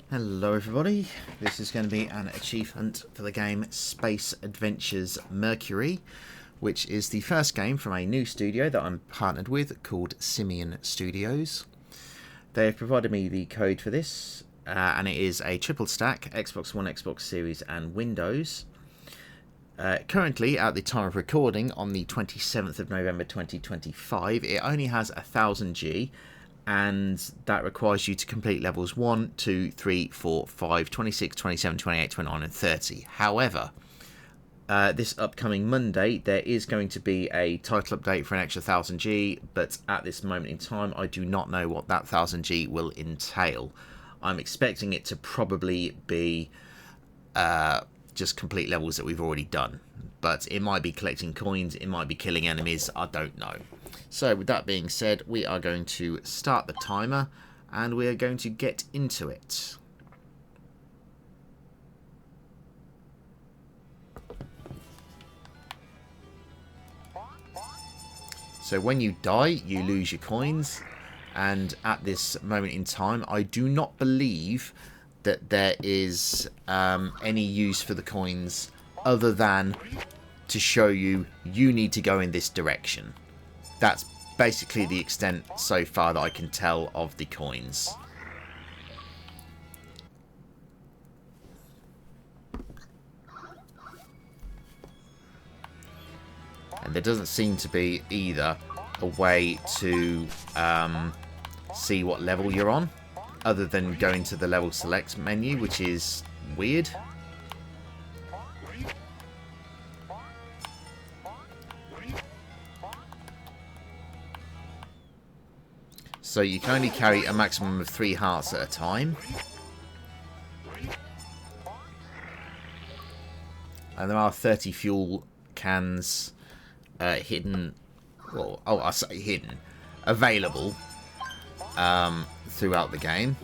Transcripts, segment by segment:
Hello everybody, this is going to be an achievement for the game Space Adventures Mercury, which is the first game from a new studio that I'm partnered with called Simian Studios. They have provided me the code for this, and it is a triple stack, Xbox One, Xbox Series and Windows. Currently, at the time of recording, on the 27th of November 2025, it only has 1000G, and that requires you to complete levels 1, 2, 3, 4, 5, 26, 27, 28, 29 and 30. However, this upcoming Monday there is going to be a title update for an extra 1000G, but at this moment in time I do not know what that 1000G will entail. I'm expecting it to probably be just complete levels that we've already done, but it might be collecting coins, it might be killing enemies, I don't know. So with that being said, we are going to start the timer and we are going to get into it. So when you die, you lose your coins, and at this moment in time I do not believe that there is any use for the coins other than to show you need to go in this direction. That's basically the extent so far that I can tell of the coins. And there doesn't seem to be either a way to see what level you're on, other than going to the level select menu, which is weird. So you can only carry a maximum of 3 hearts at a time. And there are 30 fuel cans hidden, well, oh, I say hidden, available throughout the game.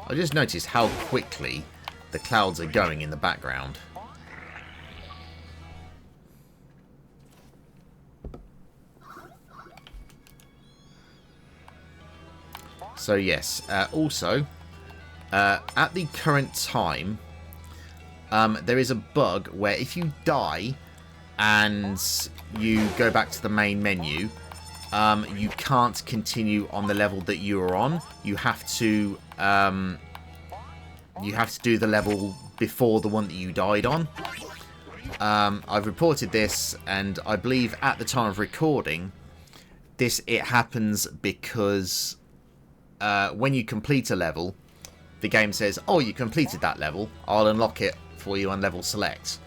I just noticed how quickly the clouds are going in the background. So yes, also, at the current time, there is a bug where if you die and you go back to the main menu, you can't continue on the level that you are on. You have to do the level before the one that you died on. I've reported this, and I believe at the time of recording, it happens because when you complete a level, the game says, "Oh, you completed that level. I'll unlock it for you on level select."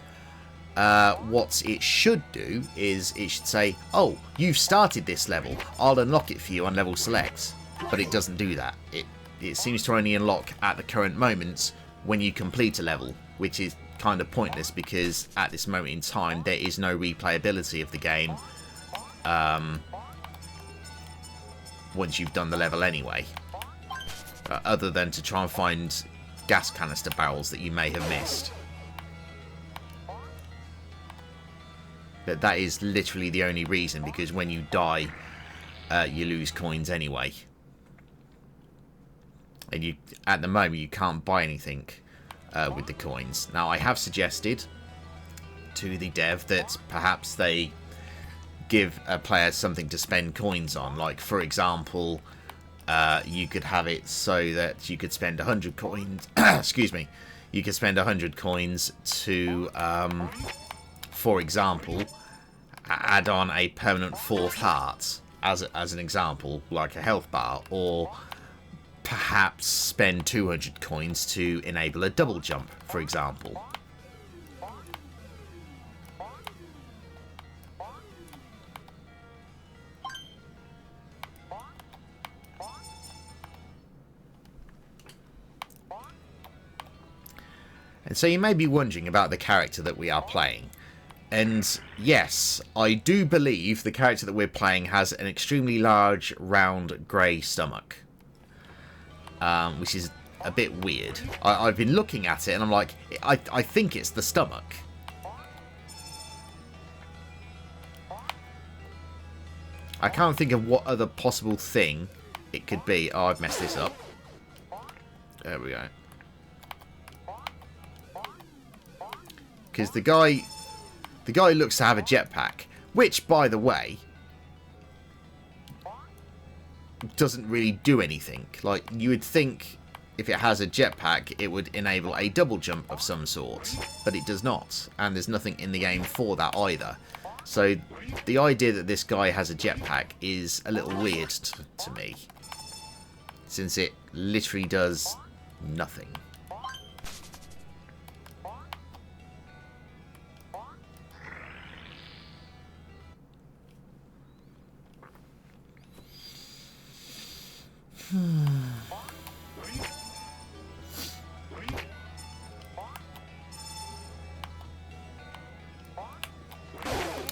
What it should do is it should say, "Oh, you've started this level. I'll unlock it for you on level select." But it doesn't do that. It seems to only unlock at the current moment when you complete a level, which is kind of pointless because at this moment in time there is no replayability of the game once you've done the level anyway, other than to try and find gas canister barrels that you may have missed. But that is literally the only reason, because when you die, you lose coins anyway. And at the moment, you can't buy anything with the coins. Now, I have suggested to the dev that perhaps they give a player something to spend coins on. Like, for example, you could have it so that you could spend 100 coins. Excuse me. You could spend 100 coins to, for example, add on a permanent 4th heart, as an example, like a health bar, or perhaps spend 200 coins to enable a double jump, for example. And so you may be wondering about the character that we are playing. And yes, I do believe the character that we're playing has an extremely large, round, grey stomach. Which is a bit weird. I've been looking at it and I'm like, I think it's the stomach. I can't think of what other possible thing it could be. Oh, I've messed this up. There we go. Because the guy looks to have a jetpack, which, by the way, doesn't really do anything. Like, you would think if it has a jetpack, it would enable a double jump of some sort, but it does not, and there's nothing in the game for that either. So the idea that this guy has a jetpack is a little weird to me, since it literally does nothing.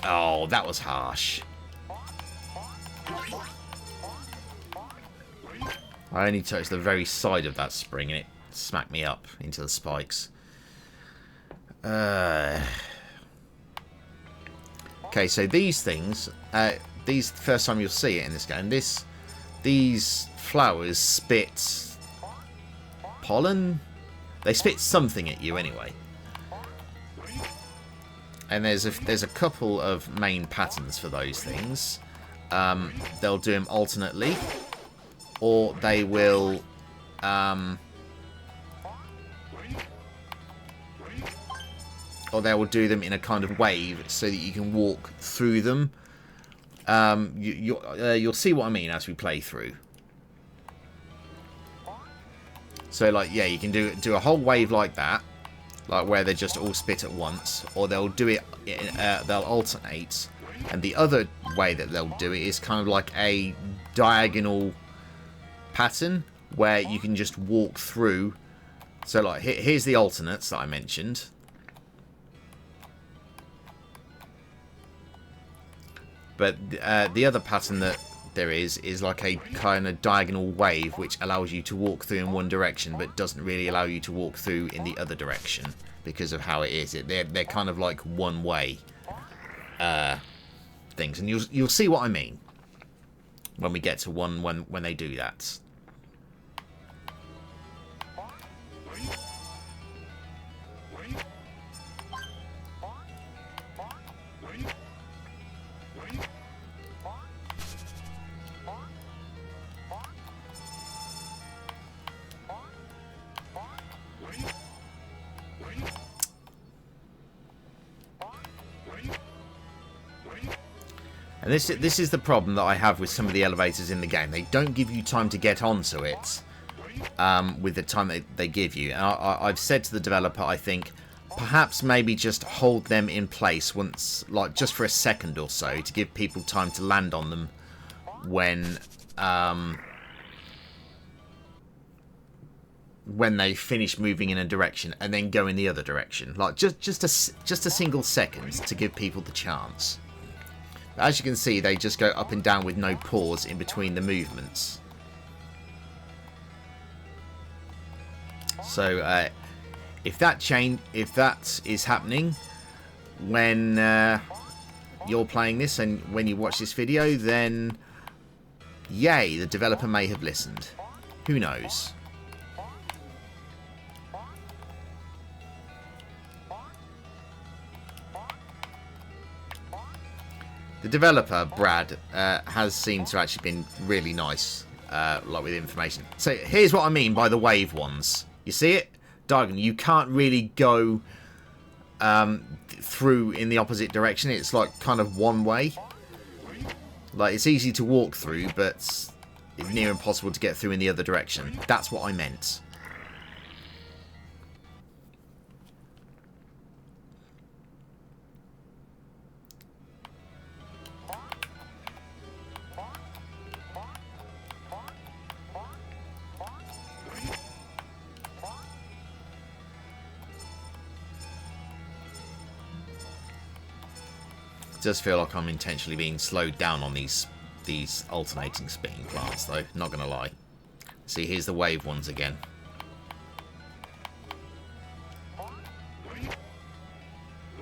Oh, that was harsh. I only touched the very side of that spring and it smacked me up into the spikes. Okay, so these things, these first time you'll see it in this game. These flowers spit pollen. They spit something at you anyway. And there's a couple of main patterns for those things. They'll do them alternately, or they will do them in a kind of wave so that you can walk through them. You'll see what I mean as we play through. So, like, yeah, you can do a whole wave like that, like where they just all spit at once, or they'll do it. They'll alternate, and the other way that they'll do it is kind of like a diagonal pattern where you can just walk through. So, like, here's the alternates that I mentioned. But the other pattern that there is like a kind of diagonal wave which allows you to walk through in one direction but doesn't really allow you to walk through in the other direction because of how it is. They're kind of like one-way things. And you'll see what I mean when we get to one when they do that. And this is the problem that I have with some of the elevators in the game. They don't give you time to get onto it with the time they give you. And I've said to the developer, I think, perhaps maybe just hold them in place once, like just for a second or so, to give people time to land on them when they finish moving in a direction and then go in the other direction. Like just a single second to give people the chance. As you can see, they just go up and down with no pause in between the movements. So, if that is happening when you're playing this and when you watch this video, then yay, the developer may have listened. Who knows? The developer, Brad, has seemed to actually been really nice, like with information. So here's what I mean by the wave ones. You see it? Diagonal. You can't really go through in the opposite direction. It's like kind of one way. Like, it's easy to walk through, but it's near impossible to get through in the other direction. That's what I meant. does feel like I'm intentionally being slowed down on these alternating spinning plants, though. Not going to lie. See, here's the wave ones again.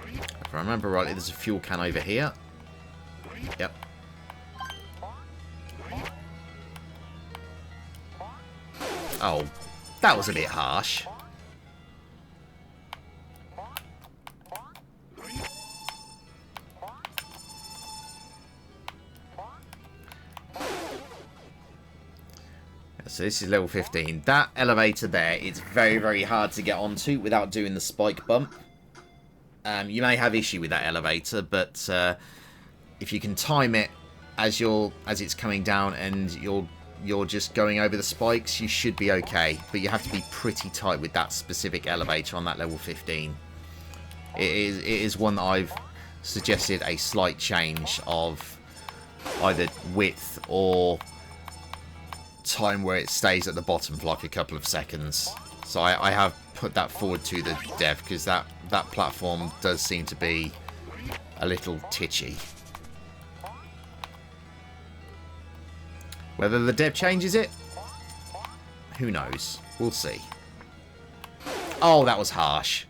If I remember rightly, there's a fuel can over here. Yep. Oh, that was a bit harsh. So this is level 15. That elevator there, it's very, very hard to get onto without doing the spike bump. You may have issue with that elevator, but if you can time it as it's coming down and you're just going over the spikes, you should be okay. But you have to be pretty tight with that specific elevator on that level 15. It is one that I've suggested a slight change of either width or time where it stays at the bottom for like a couple of seconds. So I have put that forward to the dev because that platform does seem to be a little titchy. Whether the dev changes it, who knows? We'll see. Oh, that was harsh.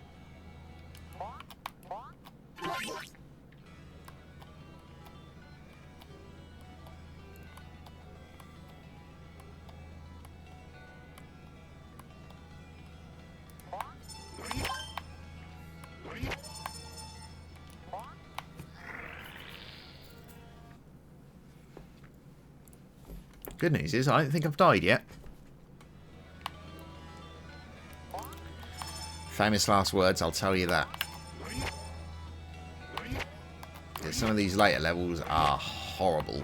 Good news is I don't think I've died yet. Famous last words, I'll tell you that. Some of these later levels are horrible.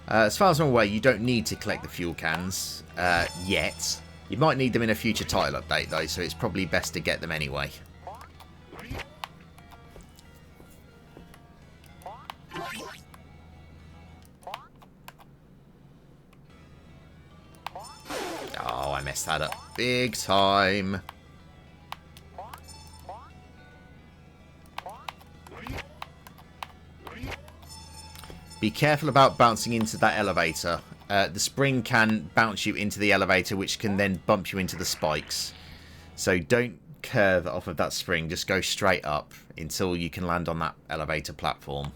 As far as I'm aware, you don't need to collect the fuel cans yet. You might need them in a future title update, though, so it's probably best to get them anyway. Oh, I messed that up big time. Be careful about bouncing into that elevator. The spring can bounce you into the elevator, which can then bump you into the spikes. So don't curve off of that spring. Just go straight up until you can land on that elevator platform.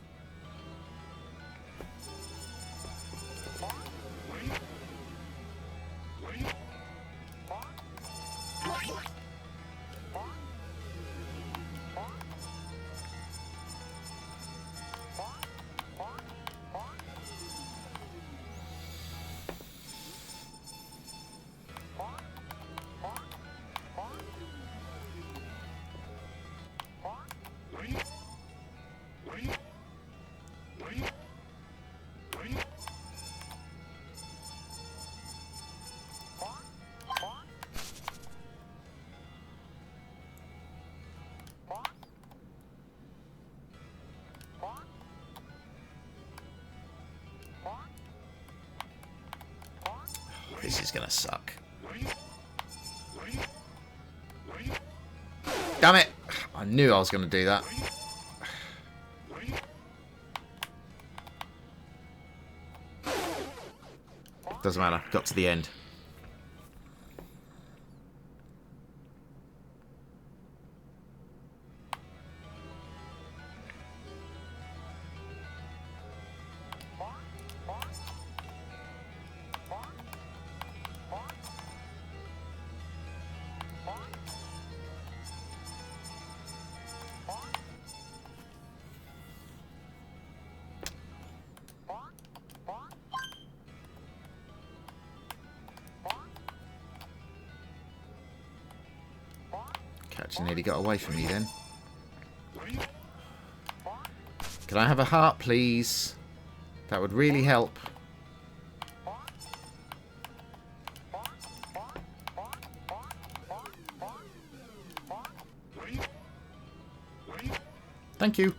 This is gonna suck. Damn it! I knew I was gonna do that. Doesn't matter. Got to the end. Catch nearly got away from me then. Can I have a heart, please? That would really help. Thank you.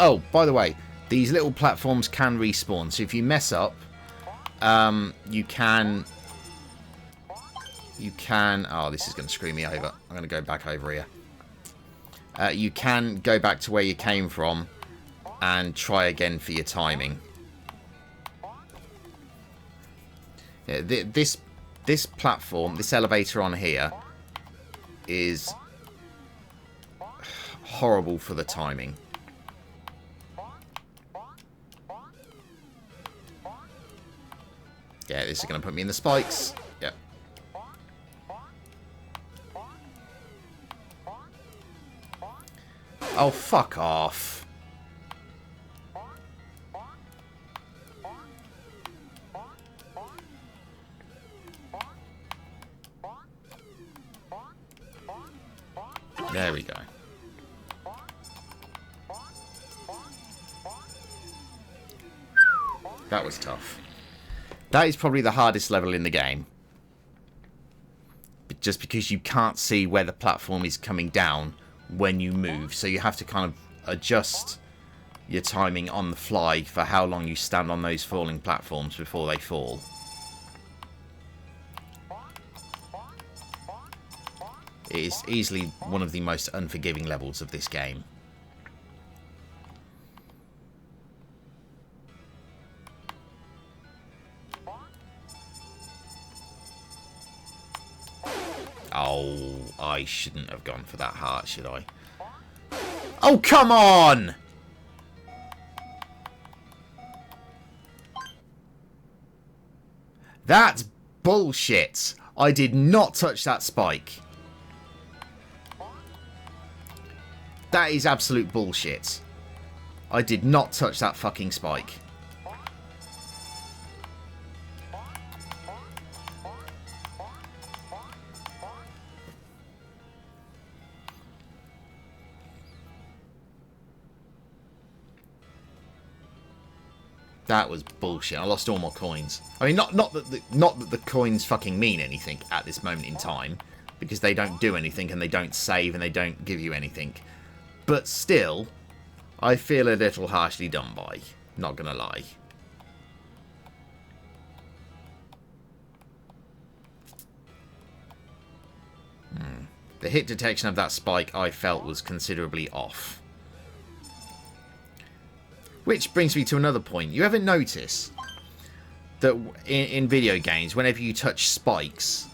Oh, by the way, these little platforms can respawn. So if you mess up, you can... Oh, this is going to screw me over. I'm going to go back over here. You can go back to where you came from and try again for your timing. Yeah, this platform, this elevator on here, is horrible for the timing. Yeah, this is going to put me in the spikes. Yep. Oh, fuck off. There we go. That was tough. That is probably the hardest level in the game. But just because you can't see where the platform is coming down when you move. So you have to kind of adjust your timing on the fly for how long you stand on those falling platforms before they fall. It is easily one of the most unforgiving levels of this game. Oh, I shouldn't have gone for that heart, should I? Oh, come on! That's bullshit. I did not touch that spike. That is absolute bullshit. I did not touch that fucking spike. That was bullshit. I lost all my coins. I mean, not that the coins fucking mean anything at this moment in time, because they don't do anything and they don't save and they don't give you anything. But still, I feel a little harshly done by. Not gonna lie. The hit detection of that spike I felt was considerably off. Which brings me to another point. You ever notice that in video games, whenever you touch spikes,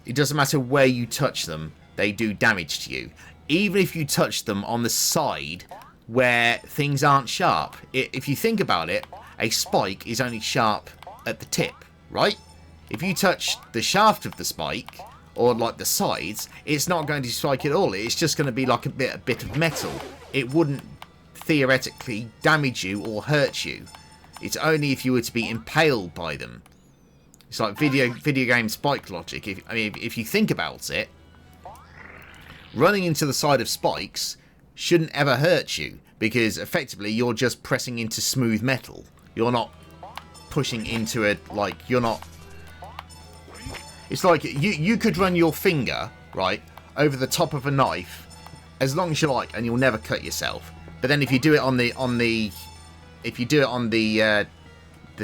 it doesn't matter where you touch them, they do damage to you. Even if you touch them on the side where things aren't sharp. If you think about it, a spike is only sharp at the tip, right? If you touch the shaft of the spike, or like the sides, it's not going to strike at all. It's just going to be like a bit of metal. It wouldn't theoretically damage you or hurt you. It's only if you were to be impaled by them. It's like video game spike logic. If you think about it, running into the side of spikes shouldn't ever hurt you, because effectively you're just pressing into smooth metal. You're not pushing into it, like you're not. It's like you could run your finger right over the top of a knife as long as you like, and you'll never cut yourself. But then if you do it on the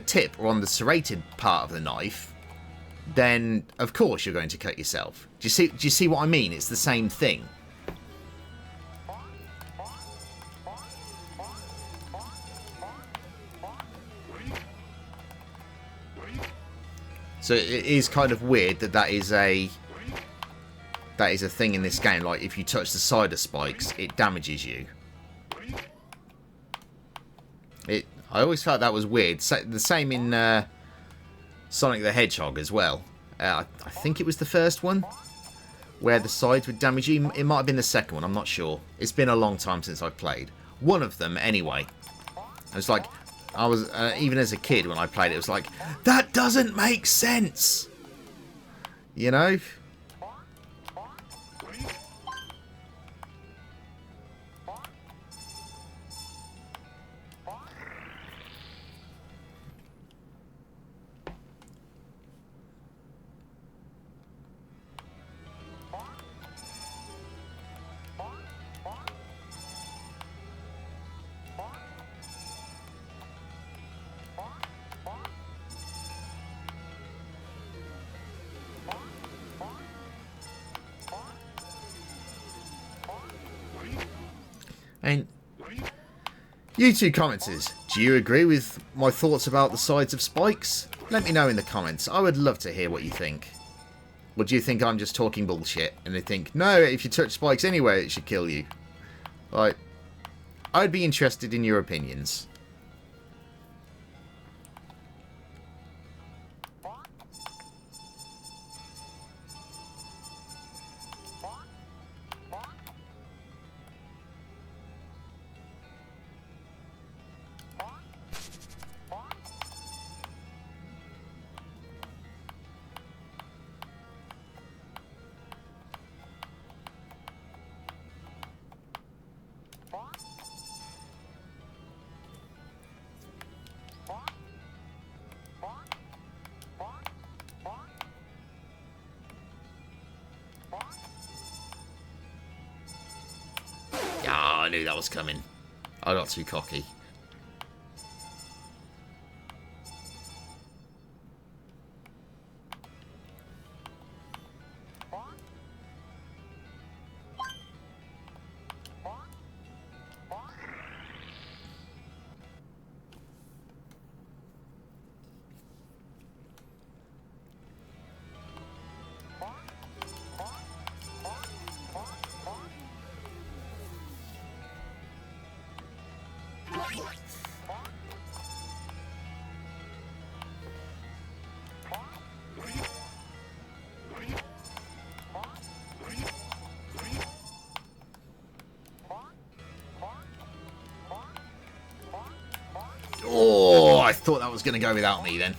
tip or on the serrated part of the knife, then of course you're going to cut yourself. Do you see what I mean? It's the same thing. So it is kind of weird that is a thing in this game. Like if you touch the side of spikes, it damages you. I always felt that was weird. The same in Sonic the Hedgehog as well. I think it was the first one where the sides would damage you. It might have been the second one. I'm not sure. It's been a long time since I've played. One of them, anyway. I was like, even as a kid when I played it, it was like, that doesn't make sense. You know? And you two commenters, do you agree with my thoughts about the sides of spikes? Let me know in the comments. I would love to hear what you think. Or do you think I'm just talking bullshit and they think, no, if you touch spikes anywhere, it should kill you? Like, I'd be interested in your opinions. Ah, I knew that was coming. I got too cocky. Oh, I thought that was going to go without me then.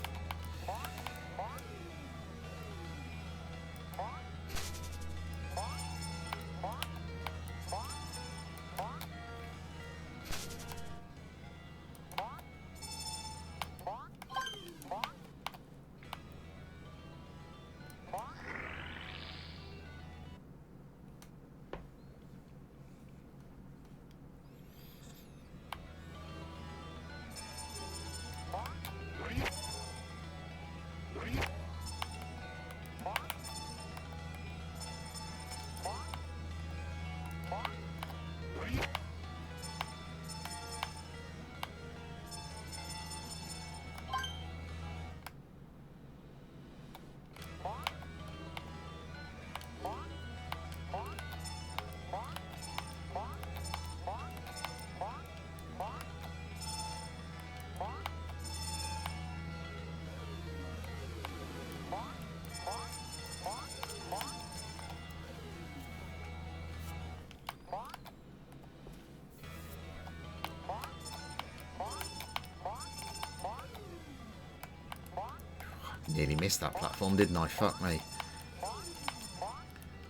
Nearly missed that platform, didn't I? Fuck me.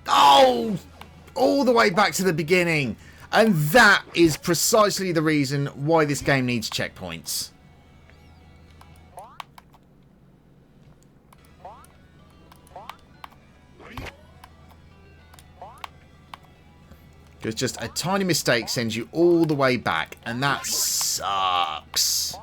Oh! All the way back to the beginning. And that is precisely the reason why this game needs checkpoints. Because just a tiny mistake sends you all the way back. And that sucks.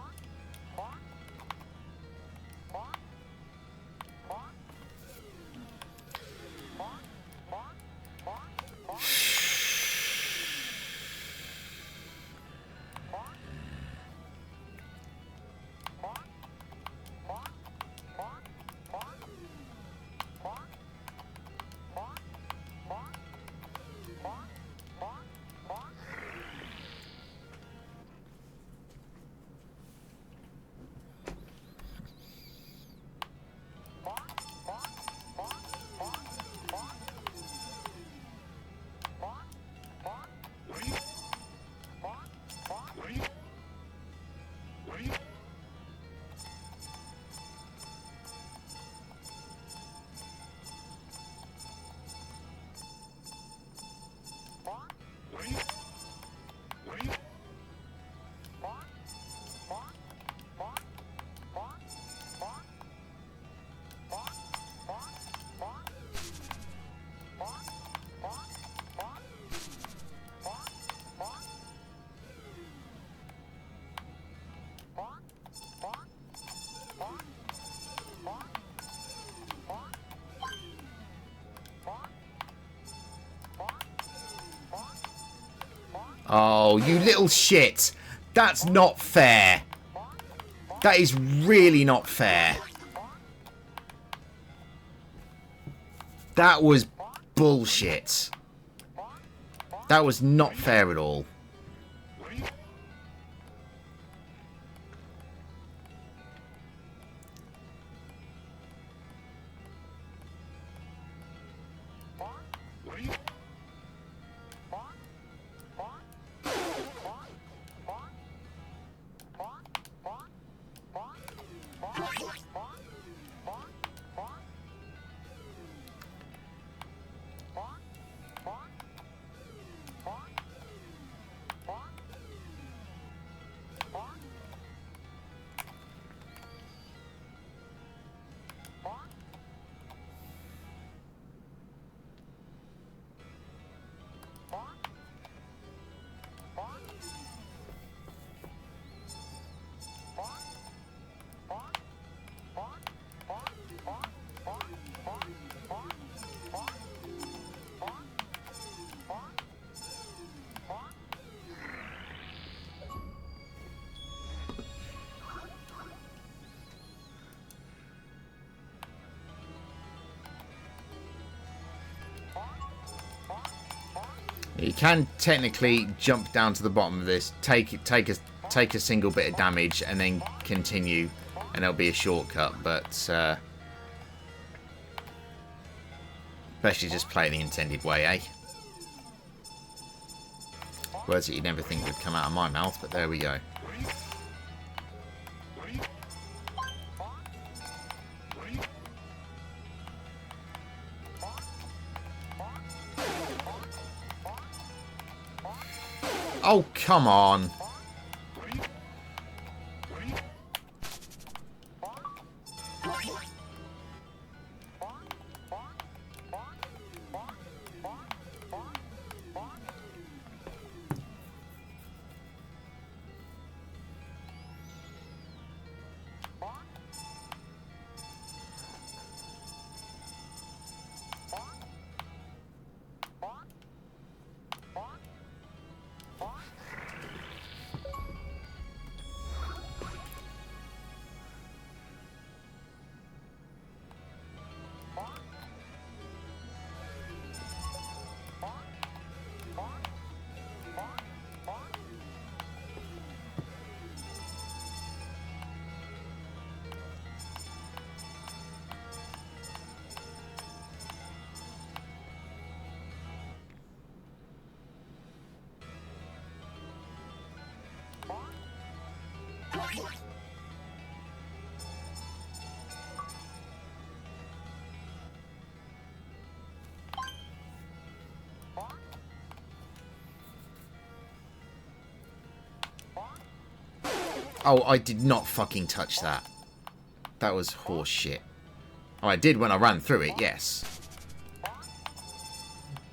Oh, you little shit. That's not fair. That is really not fair. That was bullshit. That was not fair at all. You can technically jump down to the bottom of this, take a single bit of damage, and then continue, and it'll be a shortcut. But best you just play it the intended way, eh? Words that you'd never think would come out of my mouth, but there we go. Oh, come on. Oh, I did not fucking touch that. That was horse shit. Oh, I did when I ran through it, yes.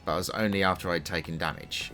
But it was only after I'd taken damage.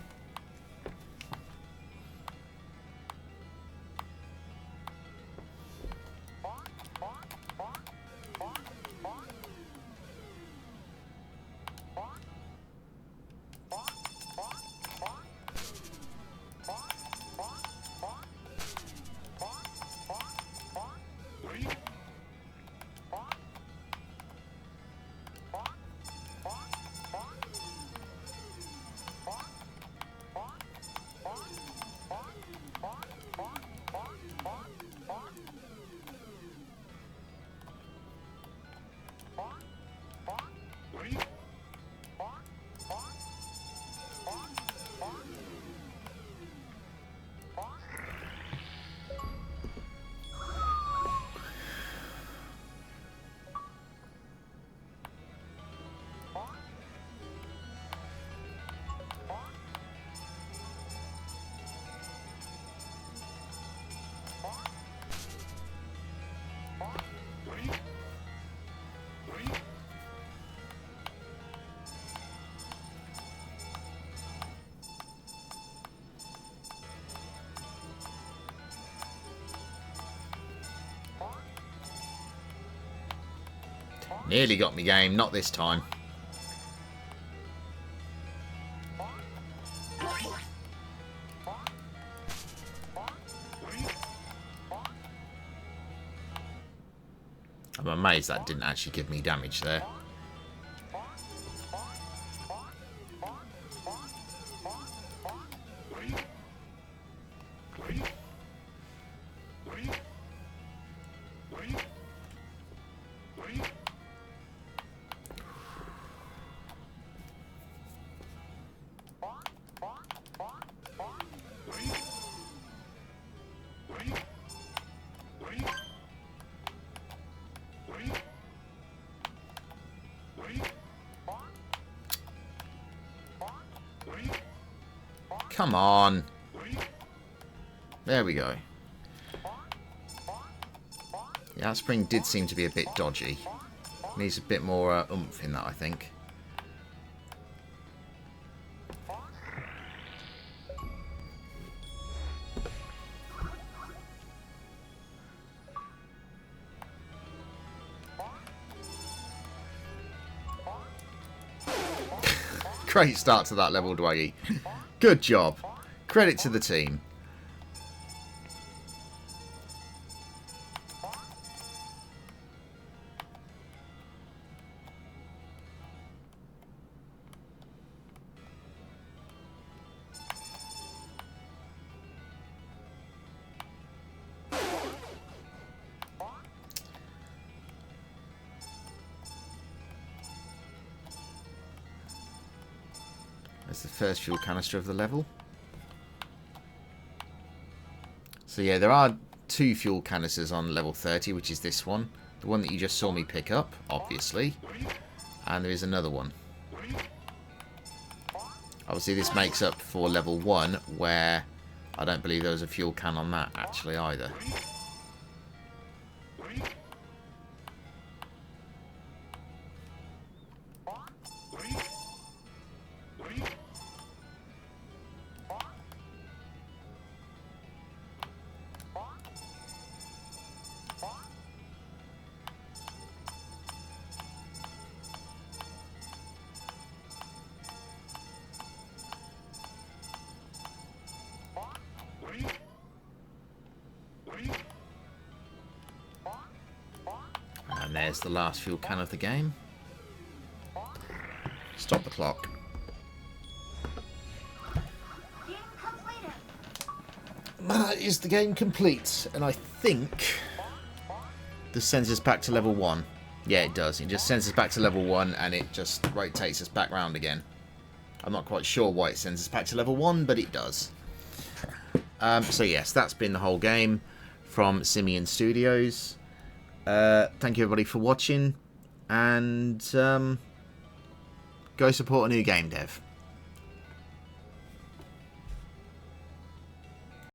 Nearly got me game, not this time. I'm amazed that didn't actually give me damage there. Come on. There we go. Yeah, that spring did seem to be a bit dodgy. Needs a bit more oomph in that, I think. Great start to that level, Dwaggy. Good job. Credit to the team. That's the first fuel canister of the level. So yeah, there are 2 fuel canisters on level 30, which is this one. The one that you just saw me pick up, obviously. And there is another one. Obviously this makes up for level 1, where I don't believe there was a fuel can on that actually either. And there's the last fuel can of the game. Stop the clock. That is the game complete. And I think this sends us back to level 1. Yeah, it does. It just sends us back to level 1 and it just rotates us back round again. I'm not quite sure why it sends us back to level 1, but it does. So yes, that's been the whole game from Simian Studios. Thank you everybody for watching, and go support a new game dev.